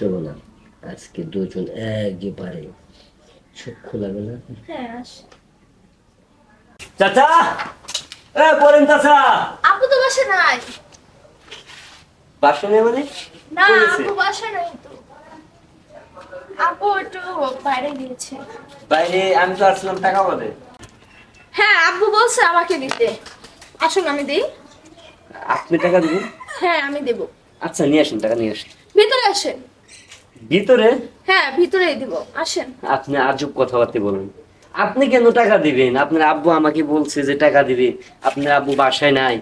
চলো না, আজকে দুজন একবারে সব খোলাবে না। হ্যাঁ আসে। চাচা, এ বলেন চাচা। আপু তো বাসা নাই। বাসা নেই মানে? না কই গেছে? আপু বাসা নাই তো। আপু একটু বাইরে গিয়েছে। বাইরে আমি তো আসলাম টাকা বলে। হ্যাঁ আব্বু বলছে আমাকে দিতে। আসুন আমি দিই। আপনি টাকা দিবেন? হ্যাঁ আমি দেব। আচ্ছা নিয়ে আসেন, টাকা নিয়ে আসেন। ভিতরে আসেন। ভিতরে? হ্যাঁ ভিতরেই দিব, আসেন। আপনি আজব কথাবার্তা বলেন। আপনি কেন টাকা দিবেন? আপনার আব্বু আমাকে বলছে যে টাকা দিবে। আপনার আব্বু বাসায় নাই,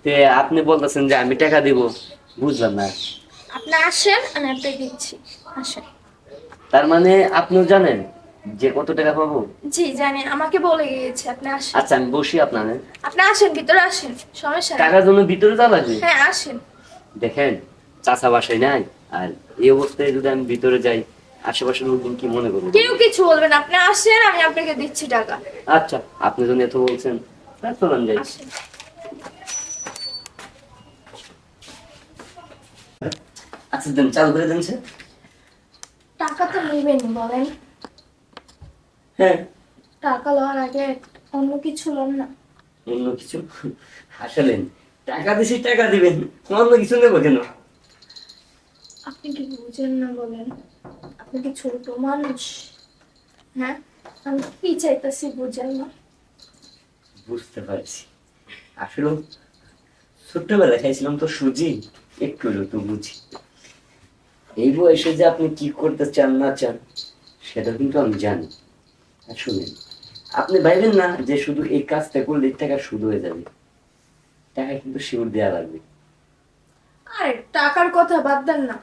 তে আপনি বলতেছেন যে আমি টাকা দিব। বুঝলাম না। আপনি আসেন, আমি আপনাকে দিচ্ছি। আসেন। তার মানে আপনিও জানেন যে কত টাকা পাবো? জি জানি, আমাকে বলে গিয়েছে। আপনি আসেন। আচ্ছা আমি বসি আপনাদের। আপনি আসেন, ভিতরে আসেন, সমস্যা নেই। টাকার জন্য ভিতরে যাওয়া লাগবে? হ্যাঁ আসেন। দেখেন, চাচা বাসায় নাই, আর এই অবস্থায় যদি আমি ভিতরে যাই, আশেপাশের লোকজন কি মনে করবে? কেউ কিছু বলবেন, আপনি আসেন, আমি আপনাকে দিচ্ছি টাকা। আচ্ছা, আপনি যখন এত বলছেন, তাহলে চলেন যাই। আসেন। আচ্ছা দেন, চালু করে দেন স্যার। টাকা তো নেবেন বলেন। হ্যাঁ। টাকা লওয়ার আগে অন্য কিছু লোন না। অন্য কিছু? আসলেন টাকা দিছি, টাকা দিবেন, অন্য কিছু নেবো কেন? আপনি কি বুঝেন না বলেন? আপনি কি ছোট মানুষ? হ্যাঁ, আমি কি চাইতেছি বুঝেন না? বুঝতে পারছি। আসলে ছোট্টবেলায় খাইছিলাম তো সুজি, একটু হলেও তো বুঝি। এই বয়সে যে আপনি কি করতে চান না চান সেটা কিন্তু আমি জানি। আর শুনেন, আপনি ভাইবেন না যে শুধু এই কাজটা করলে টাকা শুধু হয়ে যাবে। টাকা কিন্তু শিওর দেওয়া লাগবে। আরে টাকার কথা বাদ দেন না,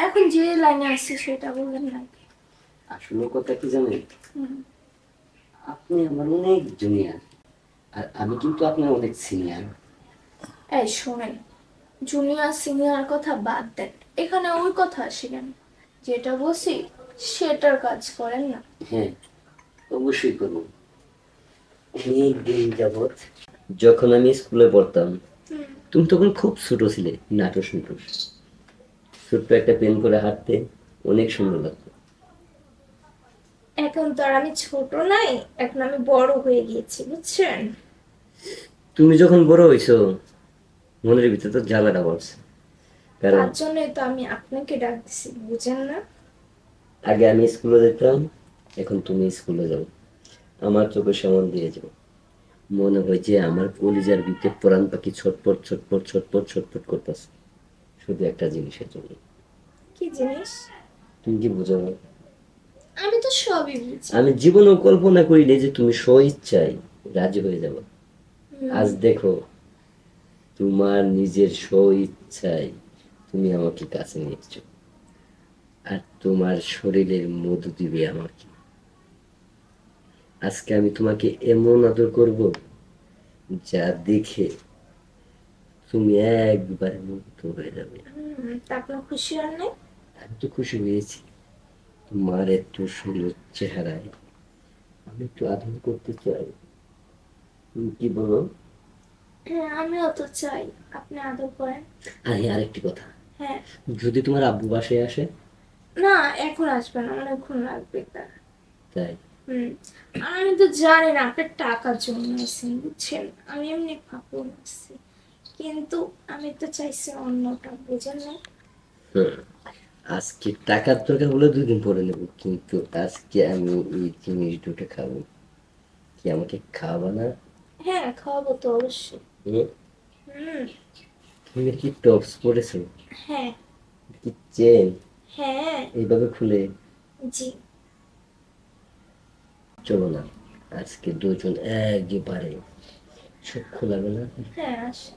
এখন যে লাইনে আসছে সেটা বললেন না। আসলে কথা কি জানেন, হুম। আপনি আমার অনেক জুনিয়র, আর আমি কিন্তু আপনার অনেক সিনিয়র। এই শোনেন, জুনিয়র সিনিয়র কথা বাদ দেন, এখানে ওই কথা আসে কেন? যেটা বলছি সেটার কাজ করেন না। হ্যাঁ, অবশ্যই করবো। অনেক দিন যাবৎ যখন আমি স্কুলে পড়তাম, হুম। তুমি তখন খুব ছোট ছিলে, নাটস নাটস, ছোট্ট একটা পেন করে হাঁটতে অনেক সুন্দর লাগতো। এখন তো আর আমি ছোট নাই, এখন আমি বড় হয়ে গিয়েছি, বুঝছেন? তুমি যখন বড় হইছো, মনের ভিতরে তো জ্বালাটা বাড়ছে। কারণ তার জন্যই তো আমি আপনাকে ডাকছি, বুঝেন না? আগে আমি স্কুলে যেতাম, এখন তুমি স্কুলে যাও, আমার চোখে সামন দিয়ে যাও, মনে হয় যে আমার কলিজার ভিতরে প্রাণ পাখি ছটপট ছটপট ছটপট ছটপট করতেছে, শুধু একটা জিনিসের জন্য। কি জিনিস? তুমি কি বুঝো না? আমি তো সবই বুঝি। আমি জীবনেও কল্পনা করিনি যে তুমি স্ব ইচ্ছায় রাজি হয়ে যাবে। হুম। আজ দেখো, তোমার নিজের স্ব ইচ্ছায় তুমি আমাকে কাছে নিচ্ছো, আর তোমার শরীরের মধু দিবে আমাকে। আজকে আমি তোমাকে এমন আদর করব যা দেখে তুমি একবারে মুগ্ধ হয়ে যাবে। তা আপনার খুশি হন নাই? আমি তো খুশি হয়েছি, তোমার এত সুন্দর চেহারায় আমি একটু আদর করতে চাই। তুমি কি বলো? হ্যাঁ আমিও তো চাই আপনি আদর করেন। আর এই আরেকটি কথা, হ্যাঁ। যদি তোমার আব্বু বাসায় আসে? না, এখন আসবে না, অনেকক্ষণ লাগবে তার। তাই? হুম। আর আমি তো জানি না আপনি টাকার জন্য এসেছেন, বুঝছেন? আমি এমনি ভাববো এসেছি, কিন্তু আমি তো চাইছি অন্যটা, বুঝেন না? হুম, আজকে টাকার দরকার হলে 2 দিন পরে নেবো, কিন্তু আজকে আমি এই জিনিস দুটো খাবো। কি আমাকে খাওয়াবা না? হ্যাঁ খাওয়াবো তো অবশ্যই। হুম? হুম। তুমি কি টপস পরেছো? হ্যাঁ। কি চেন হ্যাঁ। এইভাবে খুলে? জি। চলো না, আজকে দুজন একবারে সব খোলাবে না। হ্যাঁ আসে।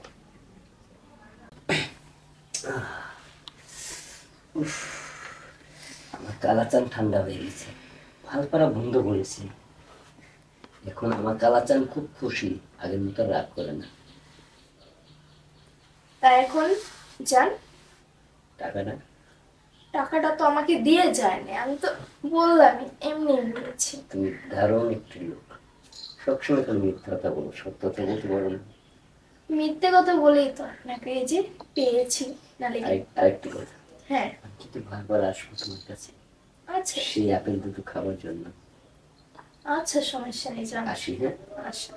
আমার কালাচান ঠান্ডা হয়ে গেছে, ফালপাড়া বন্ধ করেছি। এখন আমার কালাচান খুব খুশি, আগের মতো রাগ করে না। তা এখন যান। টাকাটা? টাকাটা তো আমাকে দিয়ে যায়নি, আমি তো বললামই এমনি নিয়েছি। তুমি দারুণ একটি লোক, সবসময় তুমি মিথ্যা কথা বলো, সত্য কথা বলতে পারো না। মিথ্যে কথা বলেই তো আপনাকে এই যে পেয়েছি, নালে কি? আরেকটি কথা, হ্যাঁ আমি কিন্তু বারবার আসবো তোমার কাছে আচ্ছা সেই আপেল দুটো খাওয়ার জন্য। আচ্ছা সমস্যা নেই, যান। আসি, হ্যাঁ। আচ্ছা